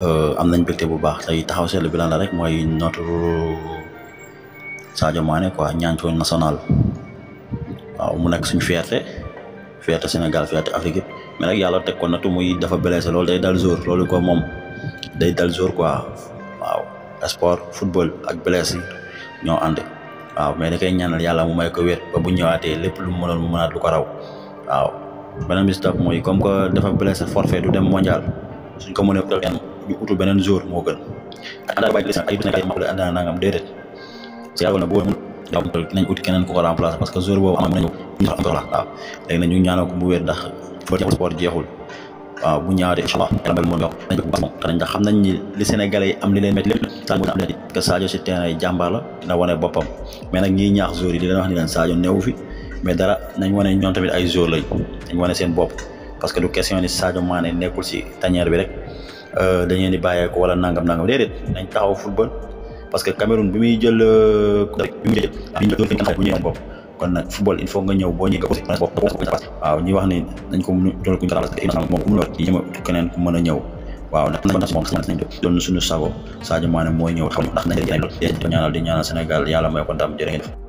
am nañ mbégte bu baax tey taxaw seetlu bi lan la rek mooy notre Sadio Mané quoi ñaanco national waaw mu nekk suñu fierté Sénégal fierté Afrique yëpp mais nag yàlla teg ko nattu muy dafa blessé loolu day dal jour loolu ko moom day dal jour quoi waaw sport football ak blessé ñoo ànd waaw mais da koy ñaanal yàlla mu may ko wér ba bu ñëwaatee lépp lu mu mënoon mu mënaat lu ko raw waaw beneen bis topp mooy comme que dafa blessé forfait du dem mondial suñ ko mënee utal kenn ñu utul beneen jour moo gën àndaal bàyyi ay Sénégal yi ma àndaa nangam déedéet si yàlla na bu woon dinañ uti keneen ku ko remplacer parce que jour boobu am na ñëw ñu soxla waaw léegi nag ñu ñaanal ko mu wér ndax sport jeexul waaw bu ñaaree incha allah yàlla mën yokk nañ ko moom ndax xam nañ ni li Sénégalais yi am li leen métti lépp Sadio am leen que Sadio si terrain yi jàmbaar la dina wane boppam mais nag ñiy ñaax joueurs yi di leen wax ni leen Sadio newu fi mais dara nañ wane ñoom tamit ay joueurs lañ dañ wane seen bopp parce que du question ni Sadio Mané nekkul si tanière bi rek dañ leen di bàyyeeko wala nangam déedéet nañ taxaw football parce que Cameroun bi muy jël bu ñëw bopp kon nag football il faut nga ñëw boo ñëwee nga aussi waaw ñi wax ni nañ ko jël ku ñu moom ku mu lor yéma keneen ku mën a ñëw waaw nag moom nañ doon suñu sago Sadio Mané mooy ñëw xam ndax nañ ñaanal di ñaanal Sénégal yàlla may ko ndam jërë ngeen def